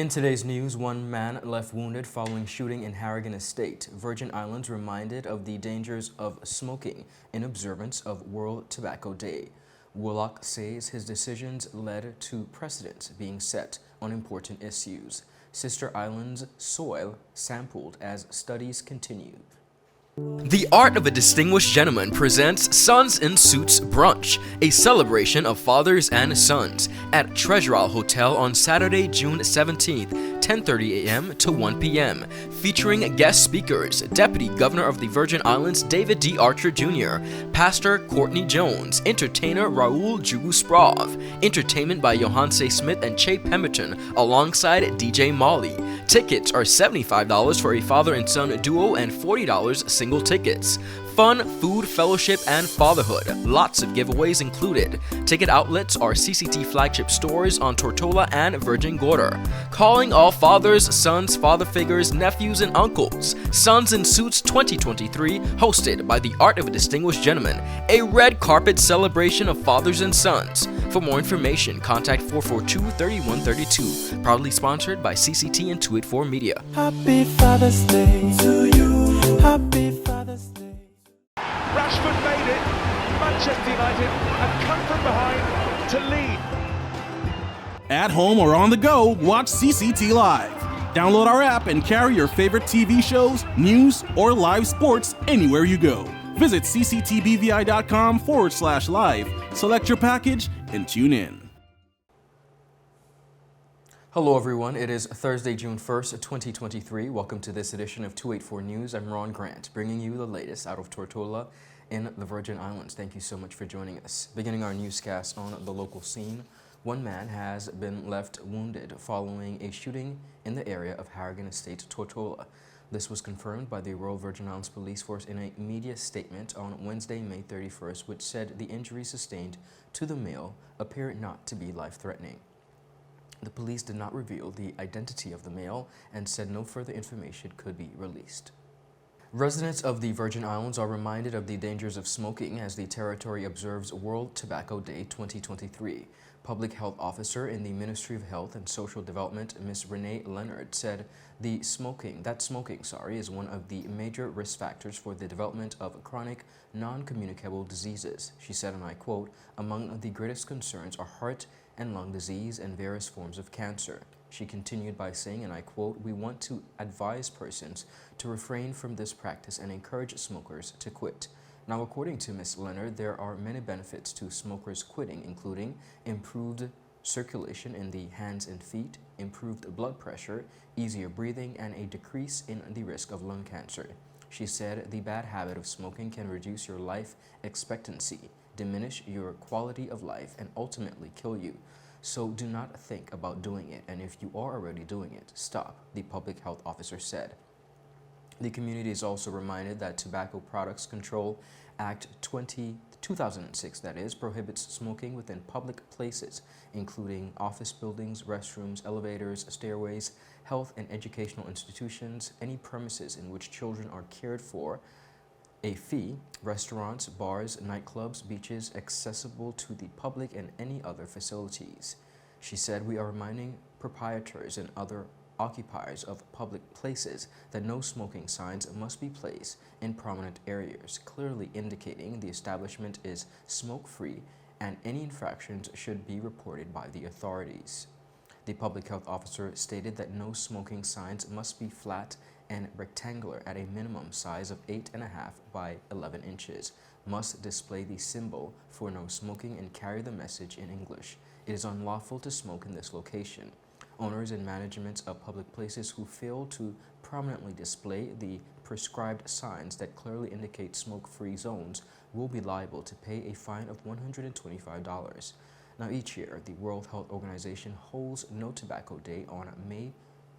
In today's news, one man left wounded following shooting in Harrigan Estate. Virgin Islands reminded of the dangers of smoking in observance of World Tobacco Day. Woolock says his decisions led to precedents being set on important issues. Sister Islands soil sampled as studies continue. The Art of a Distinguished Gentleman presents Sons in Suits Brunch, a celebration of fathers and sons, at Treasure Isle Hotel on Saturday, June 17th, 10:30 a.m. to 1 p.m., featuring guest speakers, Deputy Governor of the Virgin Islands David D. Archer Jr., Pastor Courtney Jones, entertainer Raul Jugusprov, entertainment by Johanse Smith and Che Pemberton, alongside DJ Molly. Tickets are $75 for a father and son duo and $40 single tickets. Fun, food, fellowship, and fatherhood. Lots of giveaways included. Ticket outlets are CCT flagship stores on Tortola and Virgin Gorda. Calling all fathers, sons, father figures, nephews, and uncles. Sons in Suits 2023, hosted by the Art of a Distinguished Gentleman, a red carpet celebration of fathers and sons. For more information, contact 442-3132. Proudly sponsored by CCT and 284 Media. Happy Father's Day to you. Happy Father's Day. Rashford made it. Manchester United have come from behind to lead. At home or on the go, watch CCT Live. Download our app and carry your favorite TV shows, news, or live sports anywhere you go. Visit cctbvi.com/live, select your package, and tune in. Hello everyone, it is Thursday, June 1st, 2023. Welcome to this edition of 284 News. I'm Ron Grant, bringing you the latest out of Tortola in the Virgin Islands. Thank you so much for joining us. Beginning our newscast on the local scene, one man has been left wounded following a shooting in the area of Harrigan Estate, Tortola. This was confirmed by the Royal Virgin Islands Police Force in a media statement on Wednesday, May 31st, which said the injuries sustained to the male appear not to be life-threatening. The police did not reveal the identity of the male and said no further information could be released. Residents of the Virgin Islands are reminded of the dangers of smoking as the territory observes World Tobacco Day 2023. Public Health Officer in the Ministry of Health and Social Development, Ms. Renee Leonard, said smoking is one of the major risk factors for the development of chronic, non-communicable diseases. She said, and I quote, "Among the greatest concerns are heart and lung disease and various forms of cancer." She continued by saying, and I quote, "We want to advise persons to refrain from this practice and encourage smokers to quit." Now, according to Ms. Leonard, there are many benefits to smokers quitting, including improved circulation in the hands and feet, improved blood pressure, easier breathing, and a decrease in the risk of lung cancer. She said the bad habit of smoking can reduce your life expectancy, diminish your quality of life, and ultimately kill you. So do not think about doing it, and if you are already doing it, stop, the public health officer said. The community is also reminded that Tobacco Products Control Act 2006, that is, prohibits smoking within public places, including office buildings, restrooms, elevators, stairways, health and educational institutions, any premises in which children are cared for, a fee, restaurants, bars, nightclubs, beaches, accessible to the public, and any other facilities. She said, "We are reminding proprietors and other occupiers of public places that no smoking signs must be placed in prominent areas, clearly indicating the establishment is smoke-free, and any infractions should be reported by the authorities." The public health officer stated that no smoking signs must be flat and rectangular at a minimum size of 8.5 by 11 inches, must display the symbol for no smoking and carry the message in English. It is unlawful to smoke in this location. Owners and management of public places who fail to prominently display the prescribed signs that clearly indicate smoke-free zones will be liable to pay a fine of $125. Now, each year, the World Health Organization holds No Tobacco Day on May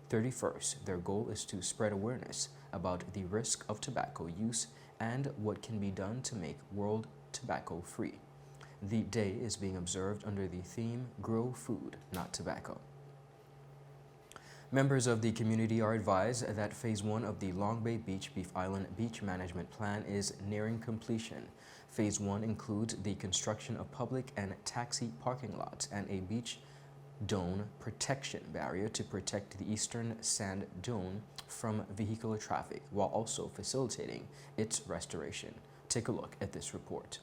31st. Their goal is to spread awareness about the risk of tobacco use and what can be done to make world tobacco free. The day is being observed under the theme, Grow Food, Not Tobacco. Members of the community are advised that Phase 1 of the Long Bay Beach Beef Island Beach Management Plan is nearing completion. Phase 1 includes the construction of public and taxi parking lots and a beach dune protection barrier to protect the eastern sand dune from vehicular traffic while also facilitating its restoration. Take a look at this report.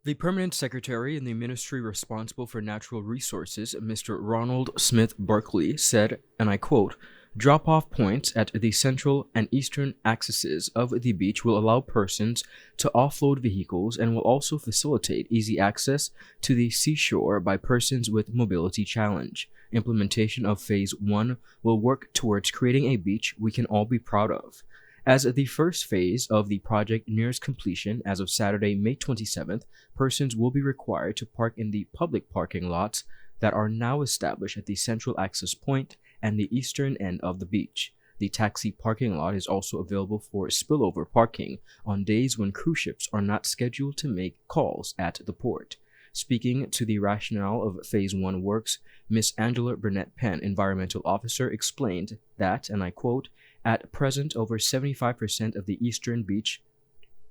The permanent secretary in the ministry responsible for natural resources, Mr. Ronald Smith Barkley, said, and I quote, "Drop-off points at the central and eastern axes of the beach will allow persons to offload vehicles and will also facilitate easy access to the seashore by persons with mobility challenge. Implementation of Phase 1 will work towards creating a beach we can all be proud of. As the first phase of the project nears completion as of Saturday, May 27th, persons will be required to park in the public parking lots that are now established at the central access point and the eastern end of the beach. The taxi parking lot is also available for spillover parking on days when cruise ships are not scheduled to make calls at the port." Speaking to the rationale of Phase 1 works, Ms. Angela Burnett Penn, Environmental Officer, explained that, and I quote, "At present, over 75% of the eastern beach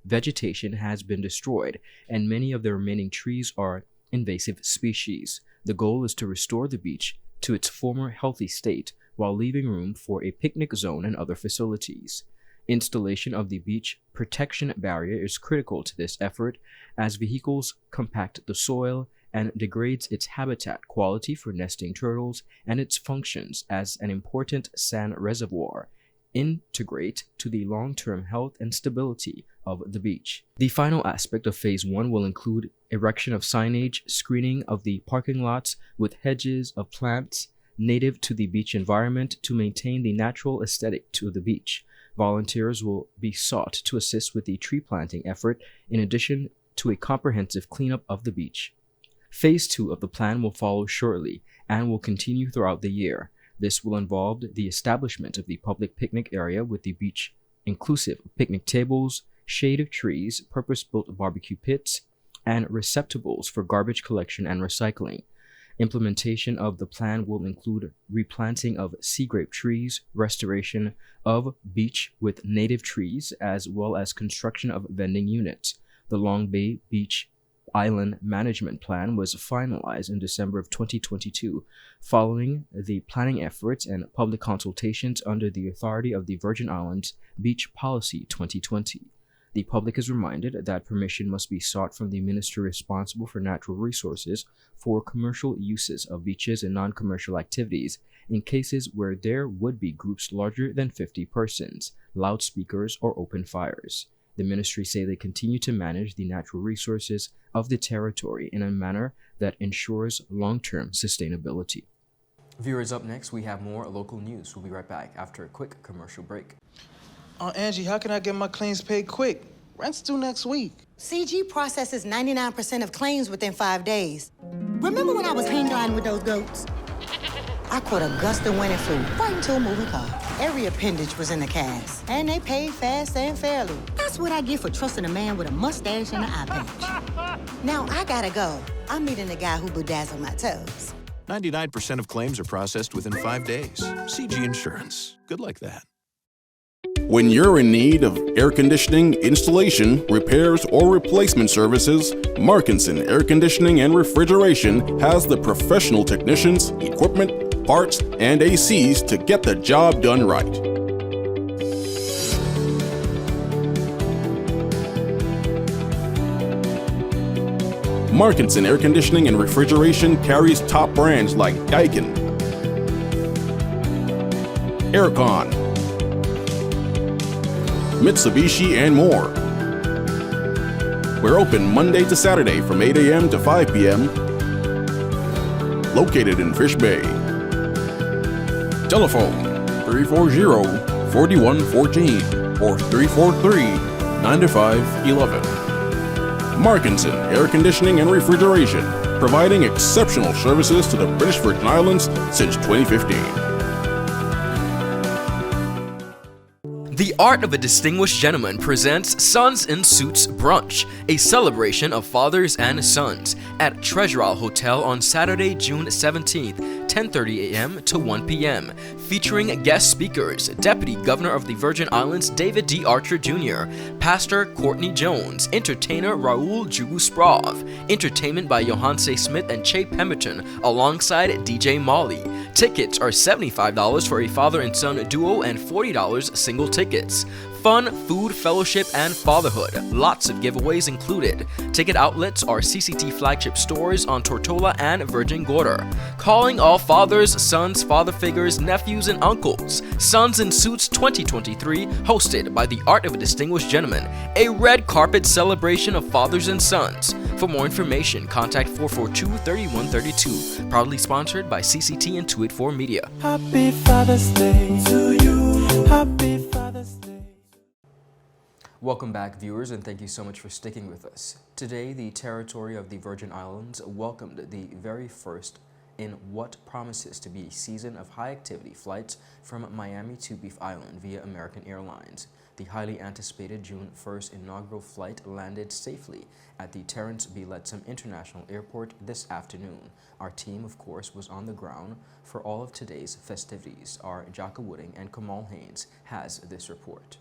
vegetation has been destroyed, and many of the remaining trees are invasive species. The goal is to restore the beach to its former healthy state while leaving room for a picnic zone and other facilities. Installation of the beach protection barrier is critical to this effort as vehicles compact the soil and degrades its habitat quality for nesting turtles and its functions as an important sand reservoir integrate to the long-term health and stability of the beach. The final aspect of Phase 1 will include erection of signage, screening of the parking lots with hedges of plants native to the beach environment to maintain the natural aesthetic to the beach. Volunteers will be sought to assist with the tree planting effort in addition to a comprehensive cleanup of the beach. Phase 2 of the plan will follow shortly and will continue throughout the year. This will involve the establishment of the public picnic area with the beach inclusive of picnic tables, shade trees, purpose-built barbecue pits, and receptacles for garbage collection and recycling. Implementation of the plan will include replanting of sea grape trees, restoration of beach with native trees, as well as construction of vending units. The Long Bay Beach Island Management Plan was finalized in December of 2022, following the planning efforts and public consultations under the authority of the Virgin Islands Beach Policy 2020. The public is reminded that permission must be sought from the ministry responsible for natural resources for commercial uses of beaches and non-commercial activities in cases where there would be groups larger than 50 persons, loudspeakers, or open fires. The ministry say they continue to manage the natural resources of the territory in a manner that ensures long-term sustainability. Viewers, up next, we have more local news. We'll be right back after a quick commercial break. Angie, how can I get my claims paid quick? Rent's due next week. CG processes 99% of claims within 5 days. Remember when I was hang gliding with those goats? I caught a gust of wind and flew right into a moving car. Every appendage was in the cast, and they paid fast and fairly. That's what I get for trusting a man with a mustache and an eye patch. Now I gotta go. I'm meeting the guy who bedazzled my toes. 99% of claims are processed within 5 days. CG Insurance. Good like that. When you're in need of air conditioning, installation, repairs, or replacement services, Markinson Air Conditioning and Refrigeration has the professional technicians, equipment, parts, and ACs to get the job done right. Markinson Air Conditioning and Refrigeration carries top brands like Daikin, Aircon, Mitsubishi, and more. We're open Monday to Saturday from 8 a.m. to 5 p.m. Located in Fish Bay. Telephone 340-4114 or 343-9511. Markinson Air Conditioning and Refrigeration, providing exceptional services to the British Virgin Islands since 2015. The Art of a Distinguished Gentleman presents Sons in Suits Brunch, a celebration of fathers and sons, at Treasure Isle Hotel on Saturday, June 17th, 10:30 a.m. to 1 p.m., featuring guest speakers, Deputy Governor of the Virgin Islands David D. Archer Jr., Pastor Courtney Jones, entertainer Raul Jugu Sprov, entertainment by Johanse Smith and Che Pemberton, alongside DJ Molly. Tickets are $75 for a father and son duo and $40 single tickets. Fun, food, fellowship, and fatherhood. Lots of giveaways included. Ticket outlets are CCT flagship stores on Tortola and Virgin Gorda. Calling all fathers, sons, father figures, nephews, and uncles. Sons in Suits 2023, hosted by the Art of a Distinguished Gentleman. A red carpet celebration of fathers and sons. For more information, contact 442-3132. Proudly sponsored by CCT and 284 Media. Happy Father's Day to you. Happy Father's Day. Welcome back, viewers, and thank you so much for sticking with us. Today, the territory of the Virgin Islands welcomed the very first in what promises to be a season of high-activity flights from Miami to Beef Island via American Airlines. The highly anticipated June 1st inaugural flight landed safely at the Terrence B. Lettsome International Airport this afternoon. Our team, of course, was on the ground for all of today's festivities. Our Jaka Wooding and Kamal Haynes has this report.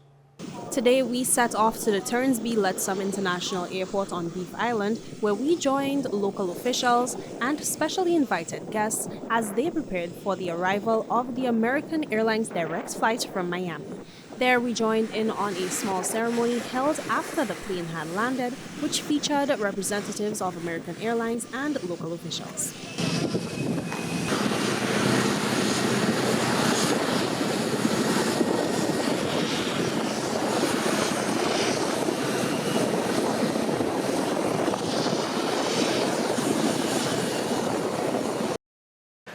Today, we set off to the Terrence B. Lettsome International Airport on Beef Island, where we joined local officials and specially invited guests as they prepared for the arrival of the American Airlines direct flight from Miami. There, we joined in on a small ceremony held after the plane had landed, which featured representatives of American Airlines and local officials.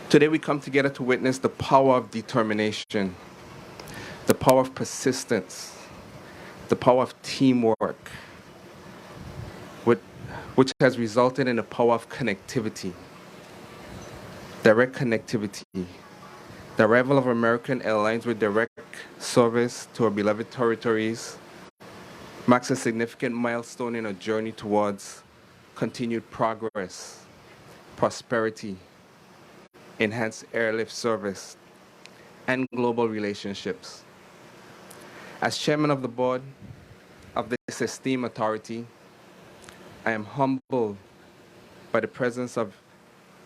Today we come together to witness the power of determination, the power of persistence, the power of teamwork, which has resulted in the power of connectivity, direct connectivity. The arrival of American Airlines with direct service to our beloved territories marks a significant milestone in our journey towards continued progress, prosperity, enhanced airlift service, and global relationships. As chairman of the board of this esteemed authority, I am humbled by the presence of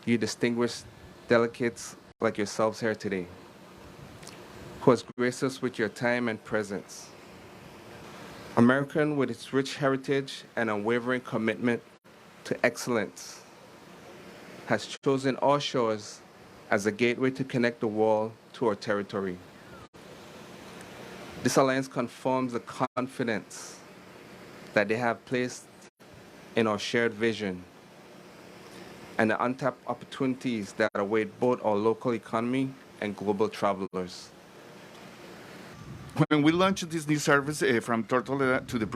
you distinguished delegates like yourselves here today, who has graced us with your time and presence. American, with its rich heritage and unwavering commitment to excellence, has chosen our shores as a gateway to connect the world to our territory. This alliance confirms the confidence that they have placed in our shared vision and the untapped opportunities that await both our local economy and global travelers. When we launched this new service from Tortola to the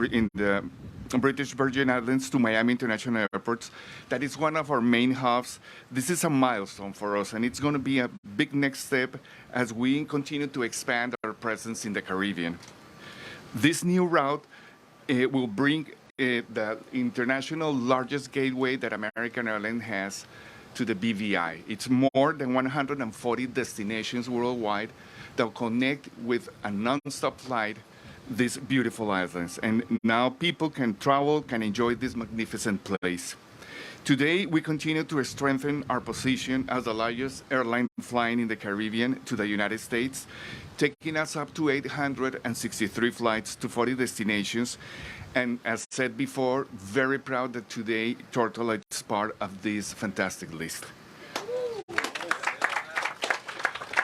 British Virgin Islands to Miami International Airports, that is one of our main hubs. This is a milestone for us, and it's going to be a big next step as we continue to expand our presence in the Caribbean. This new route will bring the international largest gateway that American Airlines has to the BVI. It's more than 140 destinations worldwide that will connect with a non-stop flight these beautiful islands. And now people can travel, can enjoy this magnificent place. Today, we continue to strengthen our position as the largest airline flying in the Caribbean to the United States, taking us up to 863 flights to 40 destinations. And as said before, very proud that today Tortola is part of this fantastic list.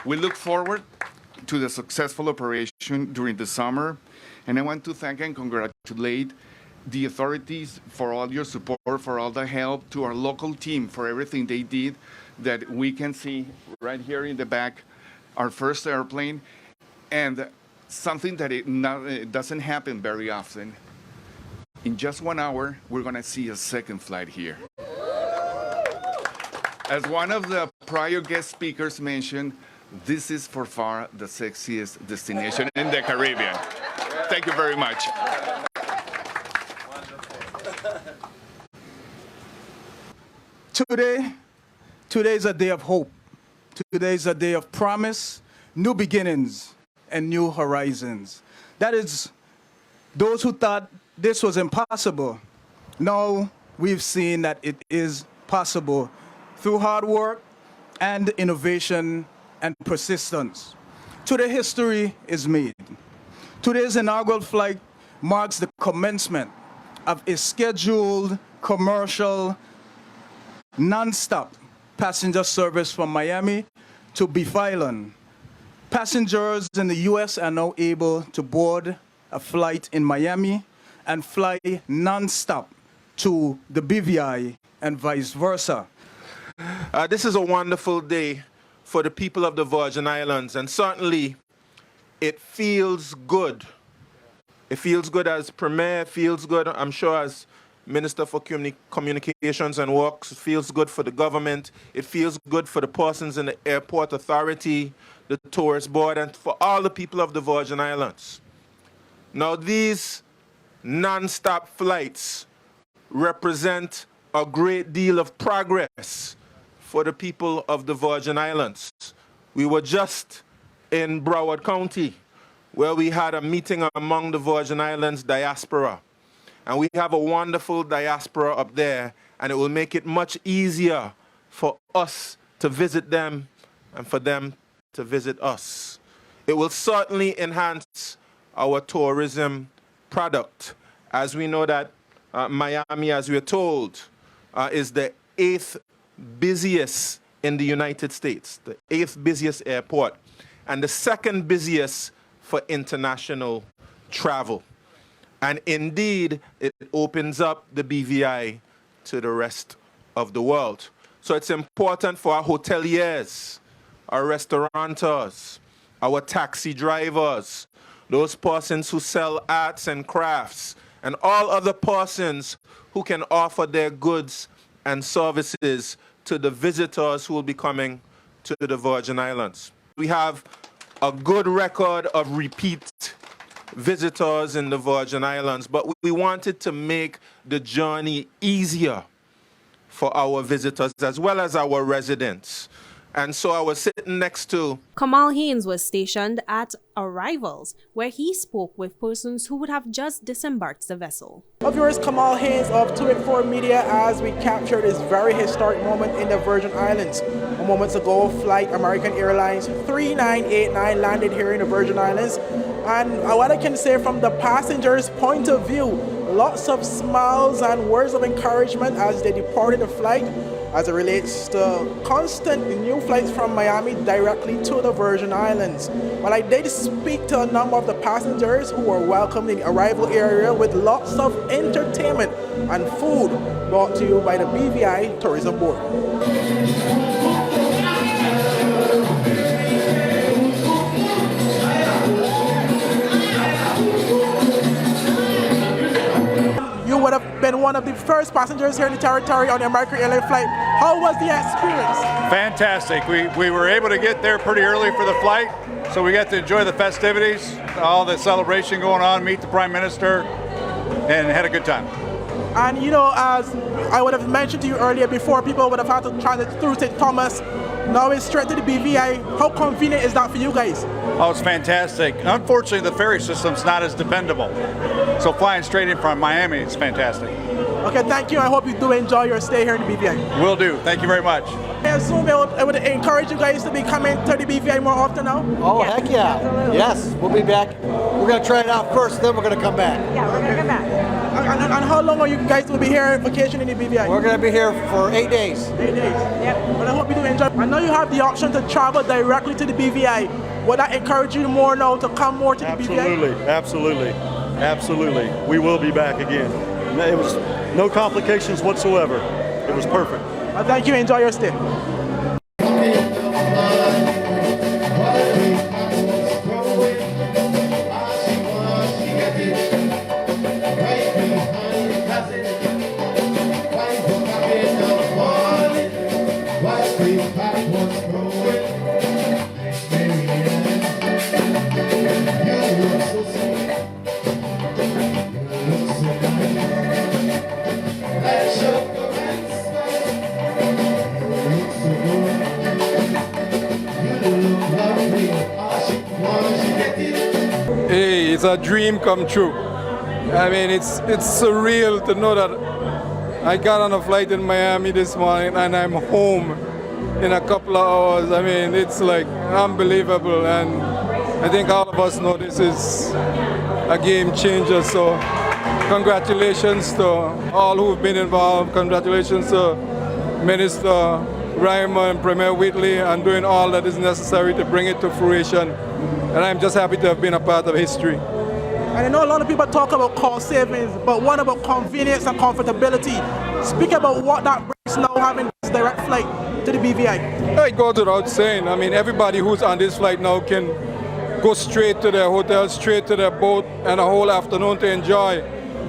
We look forward to the successful operation during the summer, and I want to thank and congratulate the authorities for all your support, for all the help, to our local team for everything they did, that we can see right here in the back, our first airplane, and something that it doesn't happen very often. In just 1 hour, we're going to see a second flight here. As one of the prior guest speakers mentioned, this is for far the sexiest destination in the Caribbean. Thank you very much. Today is a day of hope. Today is a day of promise, new beginnings, and new horizons. That is, those who thought this was impossible, now we've seen that it is possible through hard work and innovation and persistence. Today, history is made. Today's inaugural flight marks the commencement of a scheduled commercial, non-stop passenger service from Miami to Beef Island. Passengers in the U.S. are now able to board a flight in Miami and fly non-stop to the BVI and vice versa. This is a wonderful day for the people of the Virgin Islands, and certainly it feels good. It feels good as Premier, it feels good, I'm sure, as Minister for Communications and Works, it feels good for the government, it feels good for the persons in the airport authority, the tourist board, and for all the people of the Virgin Islands. Now, these non-stop flights represent a great deal of progress for the people of the Virgin Islands. We were just in Broward County, where we had a meeting among the Virgin Islands diaspora. And we have a wonderful diaspora up there, and it will make it much easier for us to visit them and for them to visit us. It will certainly enhance our tourism product, as we know that Miami, as we're told, is the 8th busiest in the United States, the 8th busiest airport, and the 2nd busiest for international travel. And indeed, it opens up the BVI to the rest of the world. So it's important for our hoteliers, our restaurateurs, our taxi drivers, those persons who sell arts and crafts, and all other persons who can offer their goods and services to the visitors who will be coming to the Virgin Islands. We have a good record of repeat visitors in the Virgin Islands, but we wanted to make the journey easier for our visitors as well as our residents. And so I was sitting next to Kamal Haynes was stationed at arrivals, where he spoke with persons who would have just disembarked the vessel. Of yours, Kamal Haynes of 284 Media, as we captured this very historic moment in the Virgin Islands. Moments ago, flight American Airlines 3989 landed here in the Virgin Islands. And what I can say from the passengers' point of view, lots of smiles and words of encouragement as they departed the flight, as it relates to constant new flights from Miami directly to the Virgin Islands. Well, I did speak to a number of the passengers who were welcomed in the arrival area with lots of entertainment and food brought to you by the BVI Tourism Board. You would have been one of the first passengers here in the territory on the American Airlines flight. How was the experience? Fantastic. We were able to get there pretty early for the flight, so we got to enjoy the festivities, all the celebration going on, meet the Prime Minister, and had a good time. And you know, as I would have mentioned to you earlier, before people would have had to transit through St. Thomas, now it's straight to the BVI. How convenient is that for you guys? Oh, it's fantastic. Unfortunately, the ferry system's not as dependable. So flying straight in from Miami is fantastic. Okay, thank you. I hope you do enjoy your stay here in the BVI. Will do. Thank you very much. I assume I would encourage you guys to be coming to the BVI more often now? Oh, yeah. Heck yeah. Absolutely. Yes, we'll be back. We're going to try it out first, then we're going to come back. Yeah, we're going to come back. And how long are you guys will be here on vacation in the BVI? We're going to be here for 8 days. 8 days? Yep. But I hope you do enjoy. I know you have the option to travel directly to the BVI. Would that encourage you more now to come more to the BVI? Absolutely. Absolutely. We will be back again. It was no complications whatsoever. It was perfect. Well, thank you. Enjoy your stay. it's a dream come true. I mean, it's surreal to know that I got on a flight in Miami this morning and I'm home in a couple of hours. I mean, it's like unbelievable, and I think all of us know this is a game changer. So congratulations to all who've been involved. Congratulations to Minister Reimer and Premier Whitley on doing all that is necessary to bring it to fruition. And I'm just happy to have been a part of history. And I know a lot of people talk about cost savings, but what about convenience and comfortability? Speak about what that brings now, having this direct flight to the BVI. It goes without saying. I mean, everybody who's on this flight now can go straight to their hotel, straight to their boat, and a whole afternoon to enjoy.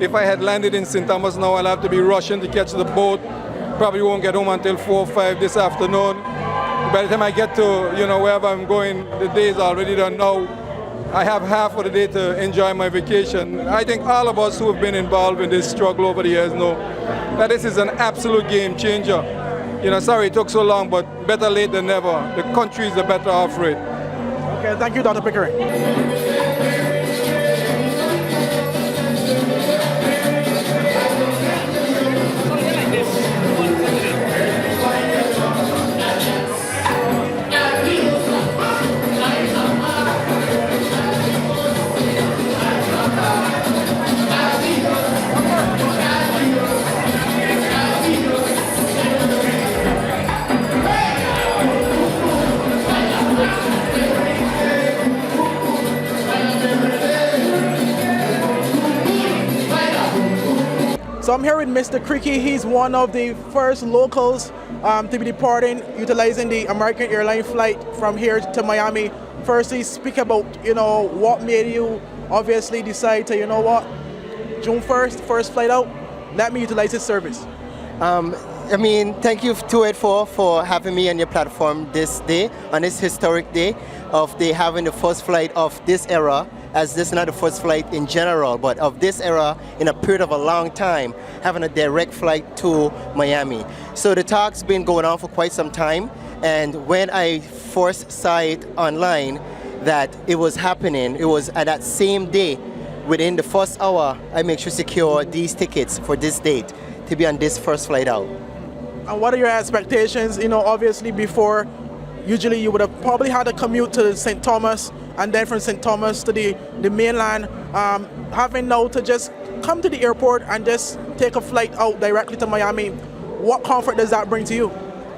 If I had landed in St. Thomas now, I'll have to be rushing to catch the boat. Probably won't get home until 4 or 5 this afternoon. By the time I get to, wherever I'm going, the day is already done now. I have half of the day to enjoy my vacation. I think all of us who have been involved in this struggle over the years know that this is an absolute game changer. Sorry it took so long, but better late than never. The country is the better off for it. Okay, thank you, Dr. Pickering. So I'm here with Mr. Creaky. He's one of the first locals to be departing, utilizing the American Airlines flight from here to Miami. Firstly, speak about, what made you obviously decide to, June 1st, first flight out, let me utilize this service. Thank you 284 for having me on your platform this day, on this historic day of having the first flight of this era, as this is not the first flight in general, but of this era in a period of a long time, having a direct flight to Miami. So the talk's been going on for quite some time, and when I first saw it online that it was happening, it was at that same day, within the first hour, I make sure to secure these tickets for this date to be on this first flight out. And what are your expectations? Obviously before, usually you would have probably had to commute to St. Thomas, and then from St. Thomas to the mainland. Having now to just come to the airport and just take a flight out directly to Miami, what comfort does that bring to you?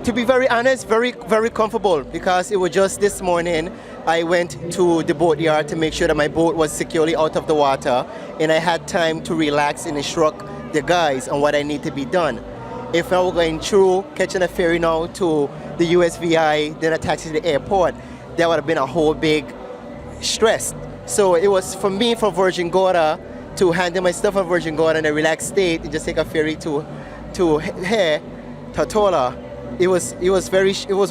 To be very honest, very, very comfortable, because it was just this morning I went to the boat yard to make sure that my boat was securely out of the water, and I had time to relax and instruct the guys on what I need to be done. If I were going through, catching a ferry now to the USVI, then a taxi to the airport, that would have been a whole big stress. So it was for me, from Virgin Gorda, to handle my stuff on Virgin Gorda in a relaxed state and just take a ferry to here, Tortola. It was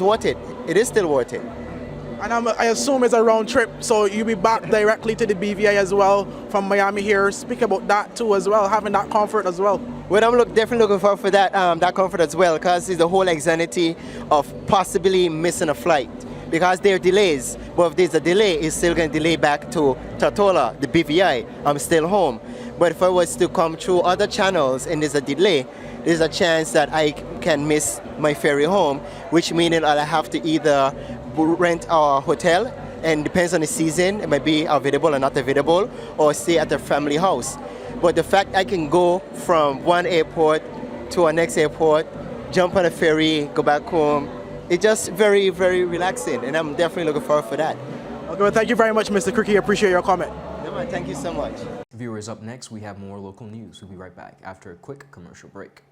worth it. It is still worth it. And I assume it's a round trip, so you'll be back directly to the BVI as well from Miami here. Speak about that too as well, having that comfort as well. Well, I'm definitely looking forward for that comfort as well, because it's the whole anxiety of possibly missing a flight. Because there are delays, but if there's a delay, it's still going to delay back to Tortola, the BVI. I'm still home. But if I was to come through other channels and there's a delay, there's a chance that I can miss my ferry home, which means I'll have to either rent a hotel, and depends on the season, it might be available or not available, or stay at a family house. But the fact I can go from one airport to a next airport, jump on a ferry, go back home, it's just very, very relaxing, and I'm definitely looking forward for that. Okay, well, thank you very much, Mr. Creaky. Appreciate your comment. No, man, thank you so much. Viewers, up next, we have more local news. We'll be right back after a quick commercial break.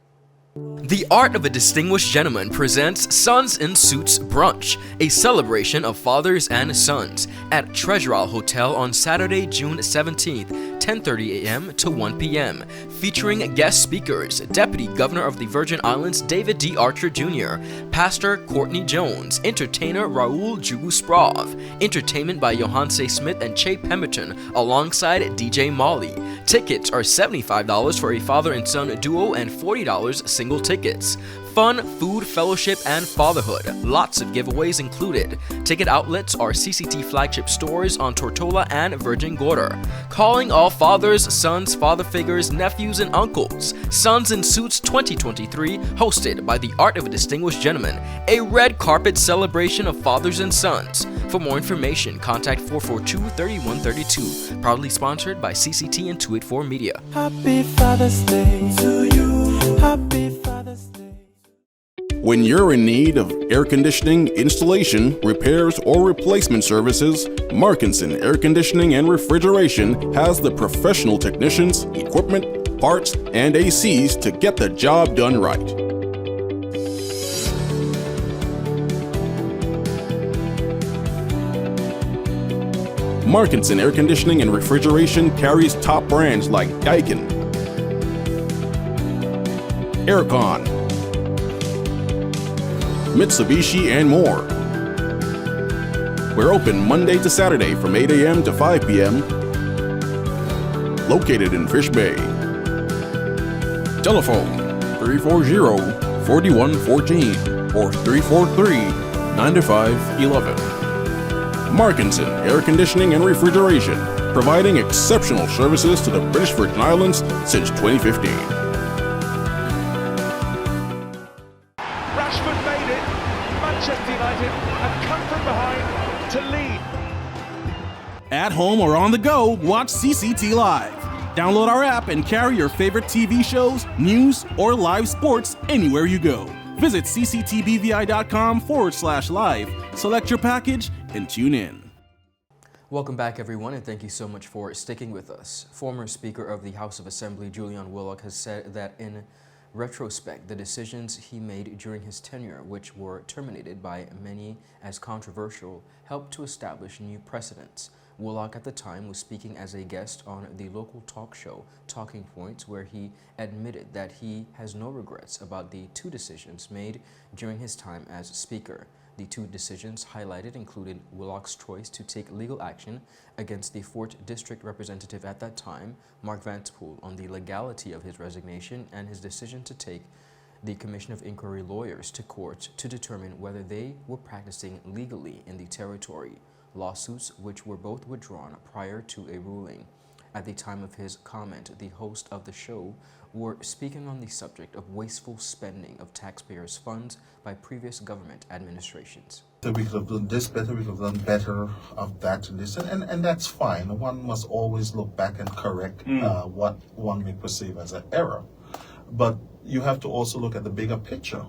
The Art of a Distinguished Gentleman presents Sons in Suits Brunch, a celebration of fathers and sons, at Treasure Isle Hotel on Saturday, June 17th, 10:30 a.m. to 1 p.m., featuring guest speakers, Deputy Governor of the Virgin Islands David D. Archer Jr., Pastor Courtney Jones, entertainer Raul Jugu-Sprov, entertainment by Johanse Smith and Che Pemberton, alongside DJ Molly. Tickets are $75 for a father and son duo and $40 single tickets. fun, food, fellowship, and fatherhood. Lots of giveaways included. Ticket outlets are CCT flagship stores on Tortola and Virgin Gorda. Calling all fathers, sons, father figures, nephews, and uncles. Sons in Suits 2023, hosted by the Art of a Distinguished Gentleman, a red carpet celebration of fathers and sons. For more information, contact 442-3132. Proudly sponsored by CCT and 284 Media. Happy Father's Day to you. Happy Father's Day. When you're in need of air conditioning, installation, repairs, or replacement services, Markinson Air Conditioning and Refrigeration has the professional technicians, equipment, parts, and ACs to get the job done right. Markinson Air Conditioning and Refrigeration carries top brands like Daikin, Aircon, Mitsubishi, and more. We're open Monday to Saturday from 8 a.m. to 5 p.m. Located in Fish Bay. Telephone 340-4114 or 343-9511. Markinson Air Conditioning and Refrigeration, providing exceptional services to the British Virgin Islands since 2015. Rashford made it. Manchester United have come from behind to lead. At home or on the go, watch CCT Live. Download our app and carry your favorite TV shows, news, or live sports anywhere you go. Visit cctbvi.com/live, select your package, and tune in. Welcome back, everyone, and thank you so much for sticking with us. Former Speaker of the House of Assembly, Julian Willock, has said that in retrospect, the decisions he made during his tenure, which were terminated by many as controversial, helped to establish new precedents. Willock at the time was speaking as a guest on the local talk show Talking Points, where he admitted that he has no regrets about the two decisions made during his time as Speaker. The two decisions highlighted included Willock's choice to take legal action against the 4th District Representative at that time, Mark Vanterpool, on the legality of his resignation, and his decision to take the Commission of Inquiry lawyers to court to determine whether they were practicing legally in the territory. Lawsuits which were both withdrawn prior to a ruling. At the time of his comment, the host of the show were speaking on the subject of wasteful spending of taxpayers' funds by previous government administrations. So we could have done this better, we could have done better of that and this, and that's fine. One must always look back and correct what one may perceive as an error. But you have to also look at the bigger picture,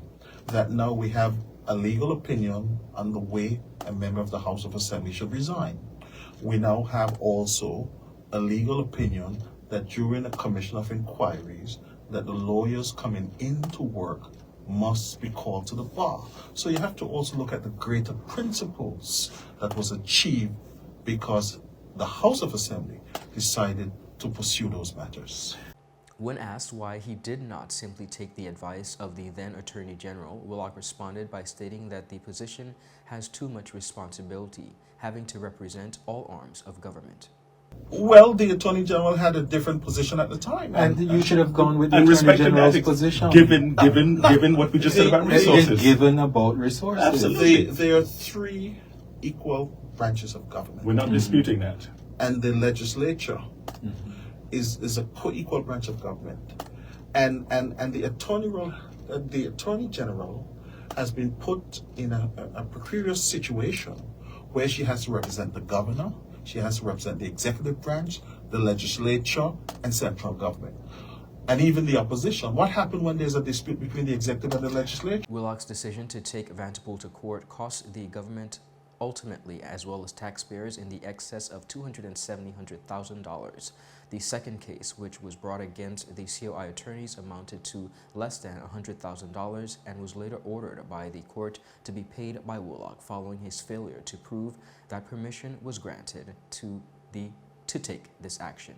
that now we have a legal opinion on the way a member of the House of Assembly should resign. We now have also a legal opinion that during a commission of inquiries, that the lawyers coming into work must be called to the bar. So you have to also look at the greater principles that was achieved because the House of Assembly decided to pursue those matters. When asked why he did not simply take the advice of the then Attorney General, Willock responded by stating that the position has too much responsibility, having to represent all arms of government. Well, the Attorney General had a different position at the time. And you should have gone with the Attorney General's position. Given what we just said about resources. Given about resources. Absolutely. There are three equal branches of government. We're not disputing that. And the legislature is a co-equal branch of government. And the Attorney General has been put in a precarious situation where she has to represent the governor, she has to represent the executive branch, the legislature, and central government. And even the opposition. What happened when there's a dispute between the executive and the legislature? Willock's decision to take Vanterpool to court cost the government ultimately, as well as taxpayers, in the excess of $270,000. The second case, which was brought against the COI attorneys, amounted to less than $100,000 and was later ordered by the court to be paid by Willock following his failure to prove that permission was granted to take this action.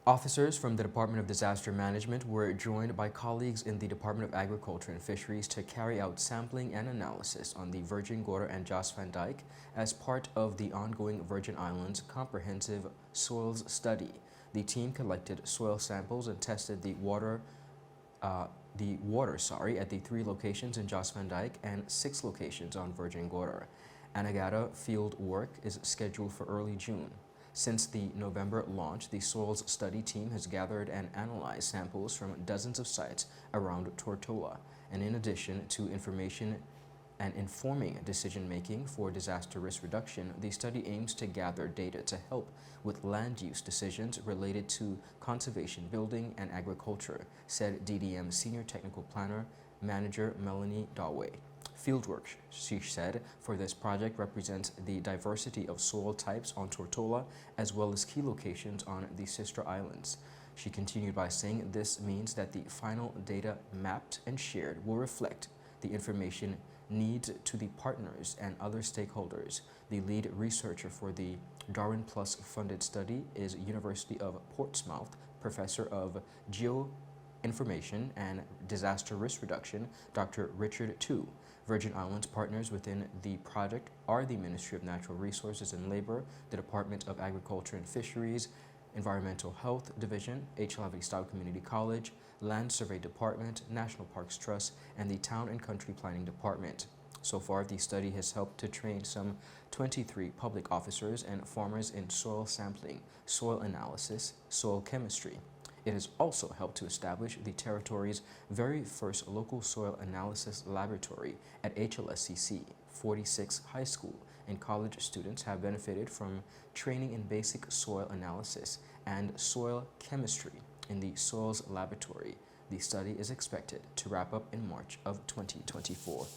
Officers from the Department of Disaster Management were joined by colleagues in the Department of Agriculture and Fisheries to carry out sampling and analysis on the Virgin Gorda and Jost Van Dyke as part of the ongoing Virgin Islands Comprehensive Soils Study. The team collected soil samples and tested the water at the 3 locations in Jos Van Dyke and 6 locations on Virgin Gorda. Anegada field work is scheduled for early June. Since the November launch, the soils study team has gathered and analyzed samples from dozens of sites around Tortola. And in addition to information and informing decision-making for disaster risk reduction, the study aims to gather data to help with land use decisions related to conservation, building, and agriculture, said DDM Senior Technical Planner Manager Melanie Dawe. Fieldwork, she said, for this project represents the diversity of soil types on Tortola as well as key locations on the sister islands. She continued by saying this means that the final data mapped and shared will reflect the information needs to the partners and other stakeholders. The lead researcher for the Darwin Plus funded study is University of Portsmouth Professor of Geoinformation and Disaster Risk Reduction, Dr. Richard Tu. Virgin Islands partners within the project are the Ministry of Natural Resources and Labor, the Department of Agriculture and Fisheries, Environmental Health Division, H. Lavity Style Community College, Land Survey Department, National Parks Trust, and the Town and Country Planning Department. So far, the study has helped to train some 23 public officers and farmers in soil sampling, soil analysis, soil chemistry. It has also helped to establish the territory's very first local soil analysis laboratory at HLSCC. 46 high school and college students have benefited from training in basic soil analysis and soil chemistry in the soils laboratory. The study is expected to wrap up in March of 2024.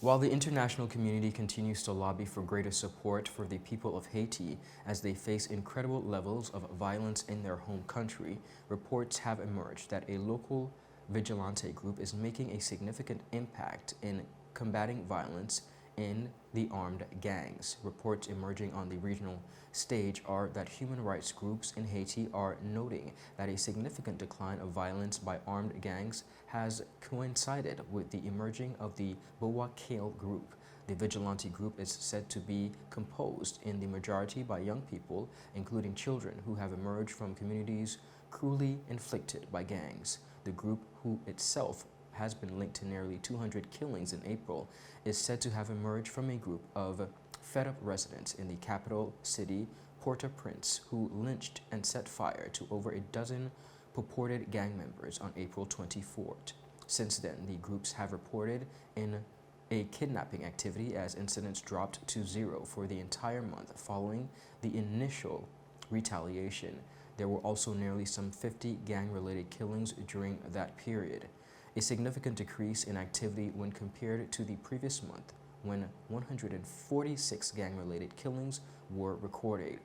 While the international community continues to lobby for greater support for the people of Haiti as they face incredible levels of violence in their home country, reports have emerged that a local vigilante group is making a significant impact in combating violence in the armed gangs. Reports emerging on the regional stage are that human rights groups in Haiti are noting that a significant decline of violence by armed gangs has coincided with the emerging of the Bouakale group. The vigilante group is said to be composed in the majority by young people, including children who have emerged from communities cruelly inflicted by gangs. The group, who itself has been linked to nearly 200 killings in April, is said to have emerged from a group of fed-up residents in the capital city, Port-au-Prince, who lynched and set fire to over a dozen purported gang members on April 24th. Since then, the groups have reported in a kidnapping activity as incidents dropped to 0 for the entire month following the initial retaliation. There were also nearly some 50 gang-related killings during that period, a significant decrease in activity when compared to the previous month, when 146 gang-related killings were recorded.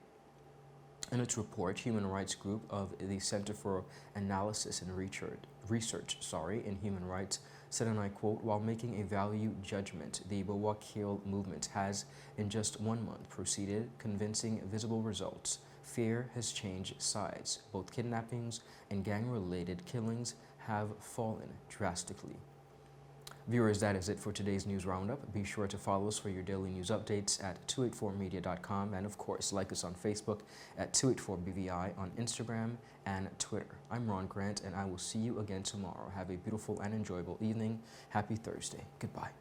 In its report, Human Rights Group of the Center for Analysis and Research in Human Rights said, and I quote, "While making a value judgment, the Bouakale movement has, in just 1 month, proceeded convincing visible results. Fear has changed sides. Both kidnappings and gang-related killings have fallen drastically." Viewers, that is it for today's news roundup. Be sure to follow us for your daily news updates at 284media.com, and of course, like us on Facebook at 284BVI, on Instagram and Twitter. I'm Ron Grant, and I will see you again tomorrow. Have a beautiful and enjoyable evening. Happy Thursday. Goodbye.